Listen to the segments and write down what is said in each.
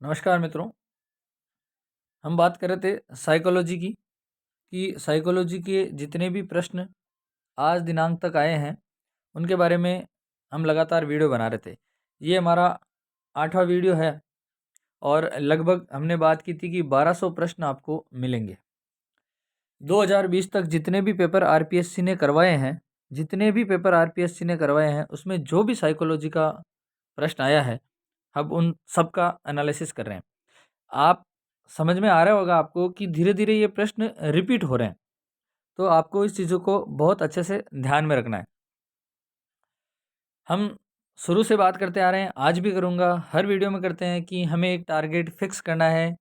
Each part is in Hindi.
नमस्कार मित्रों। हम बात कर रहे थे साइकोलॉजी की कि साइकोलॉजी के जितने भी प्रश्न आज दिनांक तक आए हैं उनके बारे में हम लगातार वीडियो बना रहे थे। ये हमारा 8वां वीडियो है और लगभग हमने बात की थी कि 1200 प्रश्न आपको मिलेंगे। 2020 तक जितने भी पेपर आरपीएससी ने करवाए हैं उसमें जो भी साइकोलॉजी का प्रश्न आया है, अब उन सब का एनालिसिस कर रहे हैं। आप समझ में आ रहा होगा आपको कि धीरे-धीरे ये प्रश्न रिपीट हो रहे हैं, तो आपको इस चीज़ों को बहुत अच्छे से ध्यान में रखना है। हम शुरू से बात करते आ रहे हैं, आज भी करूँगा, हर वीडियो में करते हैं कि हमें एक टारगेट फिक्स करना है।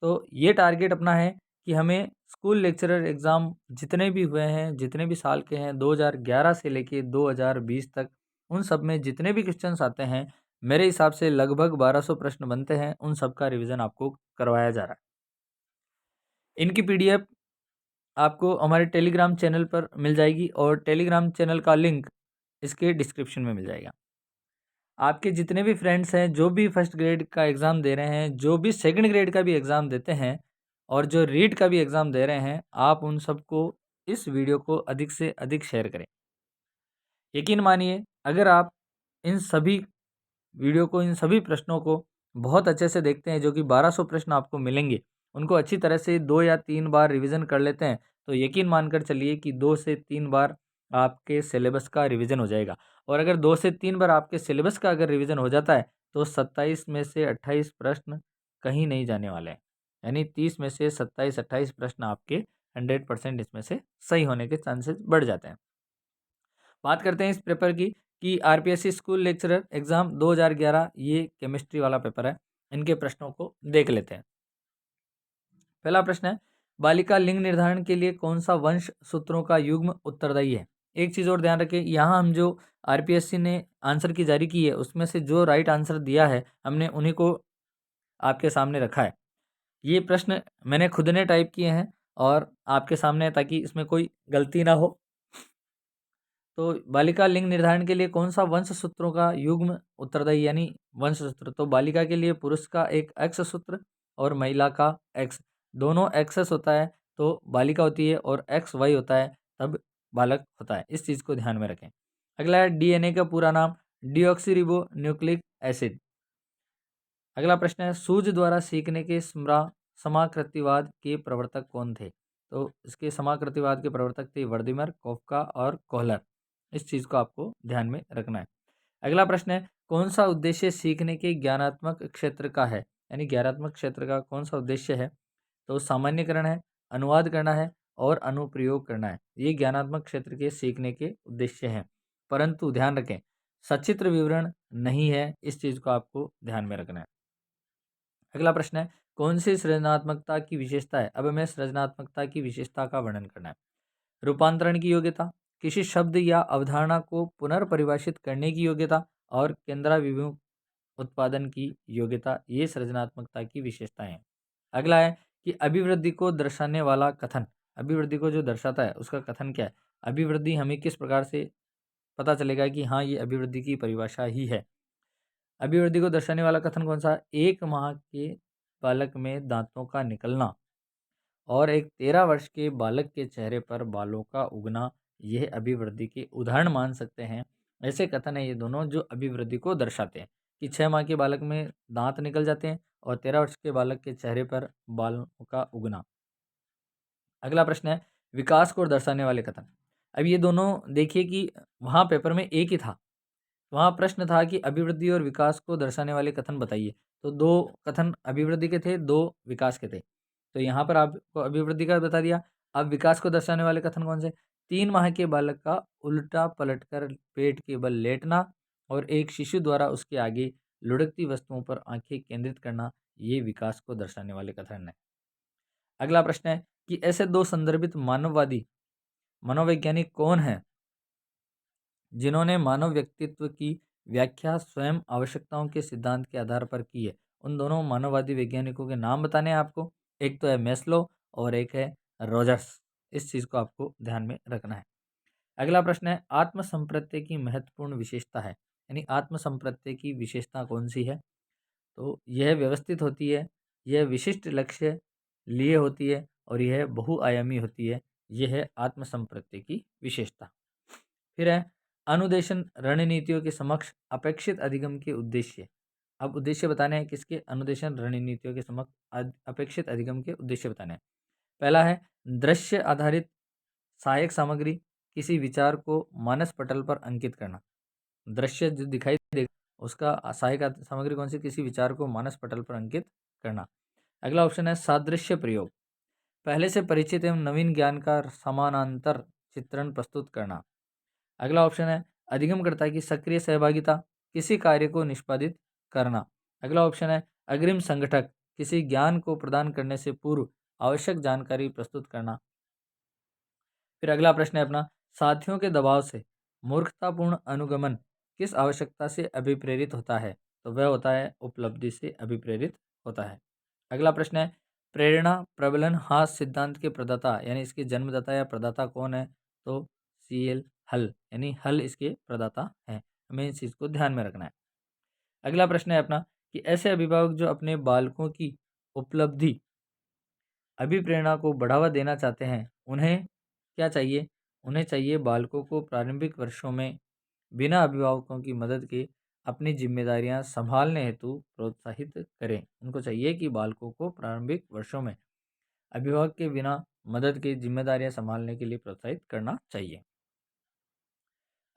तो ये टारगेट अपना है कि हमें स्कूल लेक्चरर एग्ज़ाम जितने भी हुए हैं, जितने भी साल के हैं, 2011 से लेके 2020 तक, उन सब में जितने भी क्वेश्चन्स आते हैं, मेरे हिसाब से लगभग 1200 प्रश्न बनते हैं, उन सब का रिवीजन आपको करवाया जा रहा है। इनकी पीडीएफ आपको हमारे टेलीग्राम चैनल पर मिल जाएगी और टेलीग्राम चैनल का लिंक इसके डिस्क्रिप्शन में मिल जाएगा। आपके जितने भी फ्रेंड्स हैं, जो भी फर्स्ट ग्रेड का एग्ज़ाम दे रहे हैं, जो भी सेकंड ग्रेड का भी एग्ज़ाम देते हैं और जो रीट का भी एग्ज़ाम दे रहे हैं, आप उन सबको इस वीडियो को अधिक से अधिक शेयर करें। यकीन मानिए, अगर आप इन सभी वीडियो को, इन सभी प्रश्नों को बहुत अच्छे से देखते हैं, जो कि 1200 प्रश्न आपको मिलेंगे, उनको अच्छी तरह से 2 या 3 बार रिवीजन कर लेते हैं, तो यकीन मानकर चलिए कि 2 से 3 बार आपके सिलेबस का रिवीजन हो जाएगा। और अगर 2 से 3 बार आपके सिलेबस का अगर रिवीजन हो जाता है, तो 27 में से 28 प्रश्न कहीं नहीं जाने वाले हैं। यानी 30 में से 27-28 प्रश्न आपके 100% इसमें से सही होने के चांसेस बढ़ जाते हैं। बात करते हैं इस पेपर की कि आरपीएससी स्कूल लेक्चरर एग्ज़ाम 2011 ये केमिस्ट्री वाला पेपर है। इनके प्रश्नों को देख लेते हैं। पहला प्रश्न है, बालिका लिंग निर्धारण के लिए कौन सा वंश सूत्रों का युग्म उत्तरदायी है? एक चीज़ और ध्यान रखें, यहाँ हम जो आरपीएससी ने आंसर की जारी की है उसमें से जो राइट आंसर दिया है हमने उन्हीं को आपके सामने रखा है। ये प्रश्न मैंने खुद ने टाइप किए हैं और आपके सामने है ताकि इसमें कोई गलती ना हो। तो बालिका लिंग निर्धारण के लिए कौन सा वंश सूत्रों का युग्म उत्तरदायी यानी वंश सूत्र? तो बालिका के लिए पुरुष का एक एक्स सूत्र और महिला का एक्स, दोनों एक्सेस होता है तो बालिका होती है और एक्स वाई होता है तब बालक होता है। इस चीज़ को ध्यान में रखें। अगला है डीएनए का पूरा नाम डीऑक्सीरिबो न्यूक्लिक एसिड। अगला प्रश्न है, सूझ द्वारा सीखने के समाकृतिवाद के प्रवर्तक कौन थे? तो इसके समाकृतिवाद के प्रवर्तक थे वर्दिमर, कोफका और कोहलर। इस चीज़ को आपको ध्यान में रखना है। अगला प्रश्न है, कौन सा उद्देश्य सीखने के ज्ञानात्मक क्षेत्र का है? यानी ज्ञानात्मक क्षेत्र का कौन सा उद्देश्य है? तो सामान्यकरण है, अनुवाद करना है और अनुप्रयोग करना है। ये ज्ञानात्मक क्षेत्र के सीखने के उद्देश्य हैं, परंतु ध्यान रखें सचित्र विवरण नहीं है। इस चीज़ को आपको ध्यान में रखना है। अगला प्रश्न है, कौन सी सृजनात्मकता की विशेषता है? अब हमें सृजनात्मकता की विशेषता का वर्णन करना है। रूपांतरण की योग्यता, किसी शब्द या अवधारणा को पुनर्परिभाषित करने की योग्यता और केंद्राभिमुख उत्पादन की योग्यता, ये सृजनात्मकता की विशेषताएं हैं। अगला है कि अभिवृद्धि को दर्शाने वाला कथन, अभिवृद्धि को जो दर्शाता है उसका कथन क्या है? अभिवृद्धि हमें किस प्रकार से पता चलेगा कि हाँ ये अभिवृद्धि की परिभाषा ही है? अभिवृद्धि को दर्शाने वाला कथन कौन सा? 1 माह के बालक में दांतों का निकलना और एक 13 वर्ष के बालक के चेहरे पर बालों का उगना, यह अभिवृद्धि के उदाहरण मान सकते हैं। ऐसे कथन है ये दोनों जो अभिवृद्धि को दर्शाते हैं कि 6 माह के बालक में दांत निकल जाते हैं और 13 वर्ष के बालक के चेहरे पर बालों का उगना। अगला प्रश्न है, विकास को दर्शाने वाले कथन। अब ये दोनों देखिए कि वहाँ पेपर में एक ही था, वहाँ प्रश्न था कि अभिवृद्धि और विकास को दर्शाने वाले कथन बताइए। तो 2 कथन अभिवृद्धि के थे, 2 विकास के थे। तो यहाँ पर आपको अभिवृद्धि का बता दिया। अब विकास को दर्शाने वाले कथन कौन से? 3 माह के बालक का उल्टा पलटकर पेट के बल लेटना और एक शिशु द्वारा उसके आगे लुढ़कती वस्तुओं पर आंखें केंद्रित करना, ये विकास को दर्शाने वाले कथन है। अगला प्रश्न है कि ऐसे 2 संदर्भित मानववादी मनोवैज्ञानिक कौन हैं जिन्होंने मानव व्यक्तित्व की व्याख्या स्वयं आवश्यकताओं के सिद्धांत के आधार पर की है? उन दोनों मानववादी वैज्ञानिकों के नाम बताने हैं आपको। एक तो है मैस्लो और एक है रॉजर्स। इस चीज़ को आपको ध्यान में रखना है। अगला प्रश्न है, आत्म संप्रत्यय की महत्वपूर्ण विशेषता है, यानी आत्म संप्रत्यय की विशेषता कौन सी है? तो यह व्यवस्थित होती है, यह विशिष्ट लक्ष्य लिए होती है और यह बहुआयामी होती है। यह है आत्मसंप्रत्यय की विशेषता। फिर है अनुदेशन रणनीतियों के समक्ष अपेक्षित अधिगम के उद्देश्य। अब उद्देश्य बताने हैं किसके? अनुदेशन रणनीतियों के समक्ष अपेक्षित अधिगम के उद्देश्य बताने हैं। पहला है दृश्य आधारित सहायक सामग्री किसी विचार को मानस पटल पर अंकित करना। दृश्य जो दिखाई देगा उसका सहायक सामग्री कौन सी? किसी विचार को मानस पटल पर अंकित करना। अगला ऑप्शन है सादृश्य प्रयोग, पहले से परिचित एवं नवीन ज्ञान का समानांतर चित्रण प्रस्तुत करना। अगला ऑप्शन है अधिगमकर्ता की सक्रिय सहभागिता, किसी कार्य को निष्पादित करना। अगला ऑप्शन है अग्रिम संगठक, किसी ज्ञान को प्रदान करने से पूर्व आवश्यक जानकारी प्रस्तुत करना। फिर अगला प्रश्न है अपना साथियों के दबाव से मूर्खतापूर्ण अनुगमन किस आवश्यकता से अभिप्रेरित होता है? तो वह होता है उपलब्धि से अभिप्रेरित होता है। अगला प्रश्न है प्रेरणा प्रबलन हास सिद्धांत के प्रदाता यानी इसके जन्मदाता या प्रदाता कौन है? तो CL हल यानी हल इसके प्रदाता हैं। हमें इस चीज़ को ध्यान में रखना है। अगला प्रश्न है अपना कि ऐसे अभिभावक जो अपने बालकों की उपलब्धि अभिप्रेरणा को बढ़ावा देना चाहते हैं उन्हें क्या चाहिए? उन्हें चाहिए बालकों को प्रारंभिक वर्षों में बिना अभिभावकों की मदद के अपनी जिम्मेदारियां संभालने हेतु प्रोत्साहित करें। उनको चाहिए कि बालकों को प्रारंभिक वर्षों में अभिभावक के बिना मदद के जिम्मेदारियां संभालने के लिए प्रोत्साहित करना चाहिए।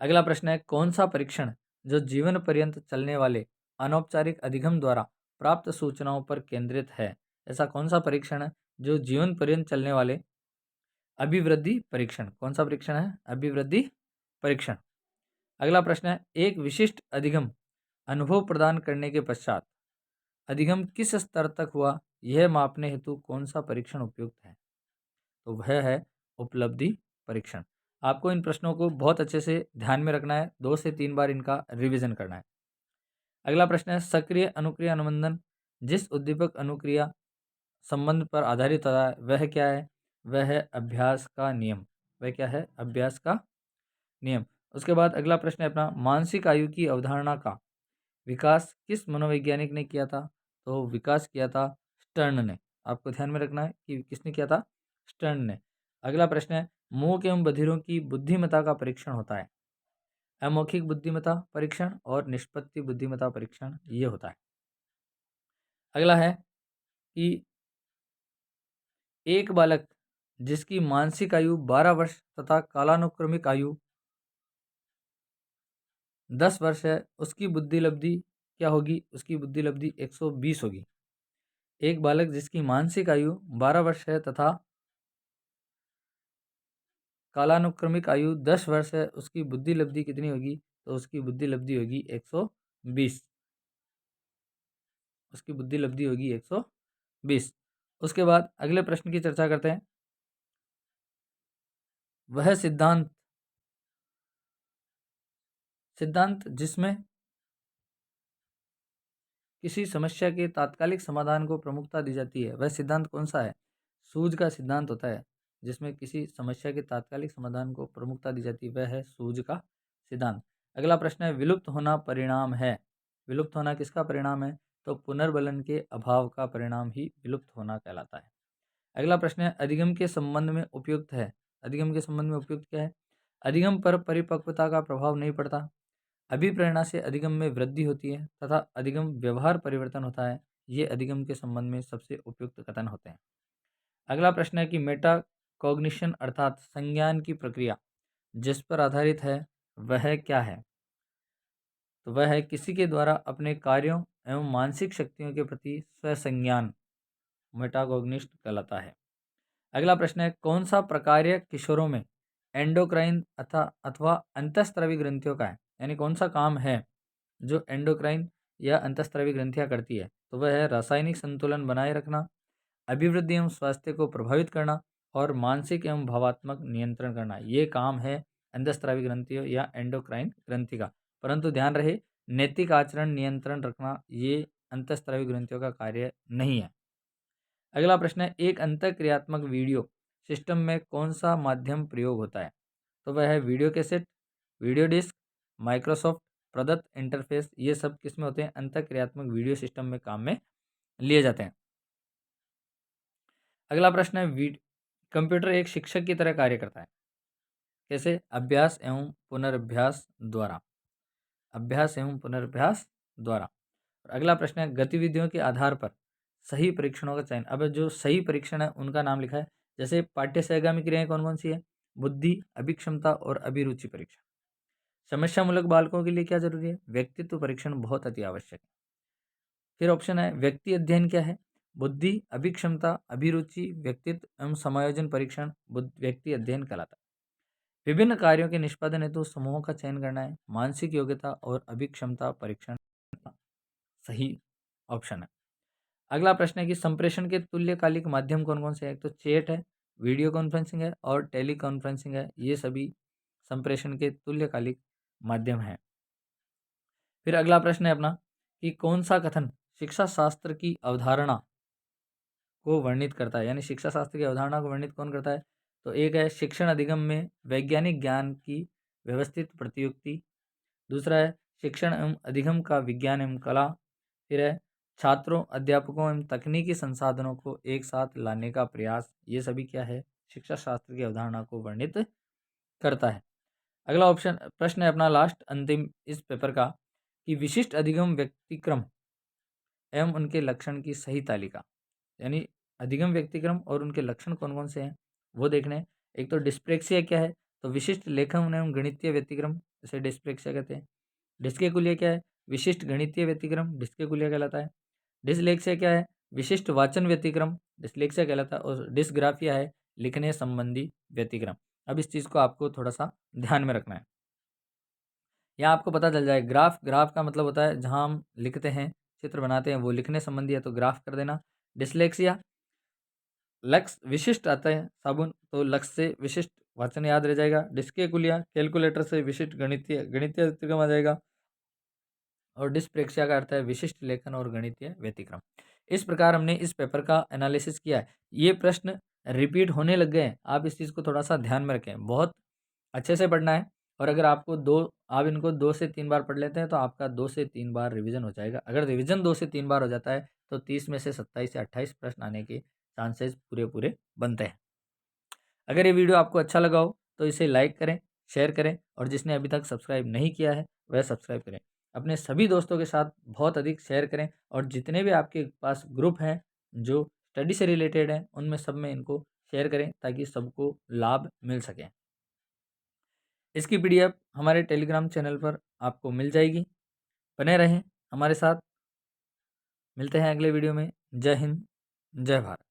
अगला प्रश्न है कौन सा परीक्षण जो जीवन पर्यंत चलने वाले अनौपचारिक अधिगम द्वारा प्राप्त सूचनाओं पर केंद्रित है? ऐसा कौन सा परीक्षण है जो जीवन पर्यंत चलने वाले अभिवृद्धि परीक्षण? कौन सा परीक्षण है? अभिवृद्धि परीक्षण। अगला प्रश्न है एक विशिष्ट अधिगम अनुभव प्रदान करने के पश्चात अधिगम किस स्तर तक हुआ यह मापने हेतु कौन सा परीक्षण उपयुक्त है? तो वह है उपलब्धि परीक्षण। आपको इन प्रश्नों को बहुत अच्छे से ध्यान में रखना है, 2 से 3 बार इनका रिवीजन करना है। अगला प्रश्न है सक्रिय अनुक्रिया अनुबंधन जिस उद्दीपक अनुक्रिया संबंध पर आधारित होता है वह क्या है? वह है अभ्यास का नियम। वह क्या है? अभ्यास का नियम। उसके बाद अगला प्रश्न है अपना मानसिक आयु की अवधारणा का विकास किस मनोवैज्ञानिक ने किया था? तो विकास किया था स्टर्न ने। आपको ध्यान में रखना है कि किसने किया था? स्टर्न ने। अगला प्रश्न है मूक एवं बधिरों की बुद्धिमत्ता का परीक्षण होता है अमौखिक बुद्धिमत्ता परीक्षण और निष्पत्ति बुद्धिमत्ता परीक्षण ये होता है। अगला है कि एक बालक जिसकी मानसिक आयु 12 वर्ष तथा कालानुक्रमिक आयु 10 वर्ष है उसकी बुद्धि लब्धि क्या होगी? उसकी बुद्धि लब्धि 120 होगी। एक बालक जिसकी मानसिक आयु 12 वर्ष है तथा कालानुक्रमिक आयु 10 वर्ष है उसकी बुद्धि लब्धि कितनी होगी? तो उसकी बुद्धि लब्धि होगी 120। उसकी बुद्धि लब्धि होगी 120। उसके बाद अगले प्रश्न की चर्चा करते हैं वह सिद्धांत जिसमें किसी समस्या के तात्कालिक समाधान को प्रमुखता दी जाती है वह सिद्धांत कौन सा है? सूझ का सिद्धांत होता है जिसमें किसी समस्या के तात्कालिक समाधान को प्रमुखता दी जाती है वह है सूझ का सिद्धांत। अगला प्रश्न है विलुप्त होना परिणाम है। विलुप्त होना किसका परिणाम है? तो पुनर्बलन के अभाव का परिणाम ही विलुप्त होना कहलाता है। अगला प्रश्न है अधिगम के संबंध में उपयुक्त है। अधिगम के संबंध में उपयुक्त क्या है? अधिगम पर परिपक्वता का प्रभाव नहीं पड़ता, अभिप्रेरणा से अधिगम में वृद्धि होती है तथा अधिगम व्यवहार परिवर्तन होता है। ये अधिगम के संबंध में सबसे उपयुक्त कथन होते हैं। अगला प्रश्न है कि मेटा कॉग्निशन अर्थात संज्ञान की प्रक्रिया जिस पर आधारित है वह क्या है? तो वह है किसी के द्वारा अपने कार्यों एवं मानसिक शक्तियों के प्रति स्वसंज्ञान मेटाकॉग्निशन कहलाता है। अगला प्रश्न है कौन सा प्रकार्य किशोरों में एंडोक्राइन अथवा अंतःस्रावी ग्रंथियों का है? यानी कौन सा काम है जो एंडोक्राइन या अंतःस्रावी ग्रंथियां करती है? तो वह है रासायनिक संतुलन बनाए रखना, अभिवृद्धि एवं स्वास्थ्य को प्रभावित करना और मानसिक एवं भावात्मक नियंत्रण करना। ये काम है अंतःस्रावी ग्रंथियों या एंडोक्राइन ग्रंथि का। परंतु ध्यान रहे नैतिक आचरण नियंत्रण रखना ये अंतःस्रावी ग्रंथियों का कार्य नहीं है। अगला प्रश्न है एक अंतःक्रियात्मक वीडियो सिस्टम में कौन सा माध्यम प्रयोग होता है? तो वह है video cassette, video disc, Microsoft प्रदत्त इंटरफेस, ये सब किसमें होते हैं? अंतःक्रियात्मक वीडियो सिस्टम में काम में लिए जाते हैं। अगला प्रश्न है, कंप्यूटर एक शिक्षक की तरह कार्य करता है। कैसे? अभ्यास एवं पुनर्अभ्यास द्वारा। अभ्यास एवं पुनर्अभ्यास द्वारा। और अगला प्रश्न है, गतिविधियों के आधार पर सही परीक्षणों का चयन। अब जो सही परीक्षण है उनका नाम लिखा है। जैसे पाठ्य सहगामी क्रियाएं कौन कौन सी है? बुद्धि, अभिक्षमता और अभिरुचि परीक्षण। समस्यामूलक बालकों के लिए क्या जरूरी है? व्यक्तित्व परीक्षण बहुत अति आवश्यक है। फिर ऑप्शन है, व्यक्ति अध्ययन क्या है? बुद्धि, अभिक्षमता, अभिरुचि, व्यक्तित्व एवं समायोजन परीक्षण व्यक्ति अध्ययन कहलाता है। विभिन्न कार्यों के निष्पादन हेतु समूहों का चयन करना है। मानसिक योग्यता और अभिक्षमता परीक्षण सही ऑप्शन है। अगला प्रश्न है कि संप्रेषण के तुल्यकालिक माध्यम कौन कौन से हैं? एक तो चैट है, वीडियो कॉन्फ्रेंसिंग है और टेली कॉन्फ्रेंसिंग है। ये सभी संप्रेषण के तुल्यकालिक माध्यम हैं। फिर अगला प्रश्न है अपना कि कौन सा कथन शिक्षा शास्त्र की अवधारणा को वर्णित करता है, यानी शिक्षा शास्त्र की अवधारणा को वर्णित कौन करता है? तो एक है, शिक्षण अधिगम में वैज्ञानिक ज्ञान की व्यवस्थित प्रत्युक्ति। दूसरा है, शिक्षण एवं अधिगम का विज्ञान एवं कला। फिर है, छात्रों, अध्यापकों एवं तकनीकी संसाधनों को एक साथ लाने का प्रयास। ये सभी क्या है? शिक्षा शास्त्र की अवधारणा को वर्णित करता है। अगला ऑप्शन प्रश्न है अपना लास्ट अंतिम इस पेपर का कि विशिष्ट अधिगम व्यक्तिक्रम एवं उनके लक्षण की सही तालिका, यानी अधिगम व्यक्तिक्रम और उनके लक्षण कौन कौन से हैं वो देखने हैं। एक तो डिस्प्रेक्सिया क्या है? तो विशिष्ट लेखन एवं गणितीय व्यतिक्रम, इसे डिस्प्रेक्सिया कहते हैं। डिस्केकुलिया क्या है? विशिष्ट गणितीय व्यतिक्रम, डिस्केकुलिया कहलाता है। डिसलेक्सिया क्या है? विशिष्ट वाचन व्यतिक्रम, डिसलेक्सिया कहलाता है। और डिसग्राफिया है लिखने संबंधी व्यतिक्रम। अब इस चीज़ को आपको थोड़ा सा ध्यान में रखना है। यहाँ आपको पता चल जाए, ग्राफ, ग्राफ का मतलब होता है जहाँ हम लिखते हैं, चित्र बनाते हैं, वो लिखने संबंधी है तो ग्राफ कर देना। डिसलेक्सिया लक्ष्य विशिष्ट आता है साबुन, तो लक्ष्य से विशिष्ट वाचन याद रह जाएगा। डिस्केकुलिया कैलकुलेटर से विशिष्ट गणितीय गणितीय व्यतिक्रम आ जाएगा। और डिस्प्रेक्सिया का अर्थ है विशिष्ट लेखन और गणितीय व्यतिक्रम। इस प्रकार हमने इस पेपर का एनालिसिस किया है। ये प्रश्न रिपीट होने लग गए हैं, आप इस चीज़ को थोड़ा सा ध्यान में रखें, बहुत अच्छे से पढ़ना है। और अगर आपको आप इनको 2 से 3 बार पढ़ लेते हैं तो आपका 2 से 3 बार रिवीजन हो जाएगा। अगर रिवीजन 2 से 3 बार हो जाता है तो 30 में से 27 या 28 प्रश्न आने के चांसेस पूरे पूरे बनते हैं। अगर ये वीडियो आपको अच्छा लगा हो तो इसे लाइक करें, शेयर करें और जिसने अभी तक सब्सक्राइब नहीं किया है वह सब्सक्राइब करें। अपने सभी दोस्तों के साथ बहुत अधिक शेयर करें और जितने भी आपके पास ग्रुप हैं जो स्टडी से रिलेटेड हैं उनमें सब में इनको शेयर करें ताकि सबको लाभ मिल सके। इसकी पीडीएफ हमारे टेलीग्राम चैनल पर आपको मिल जाएगी। बने रहें हमारे साथ। मिलते हैं अगले वीडियो में। जय हिंद, जय भारत।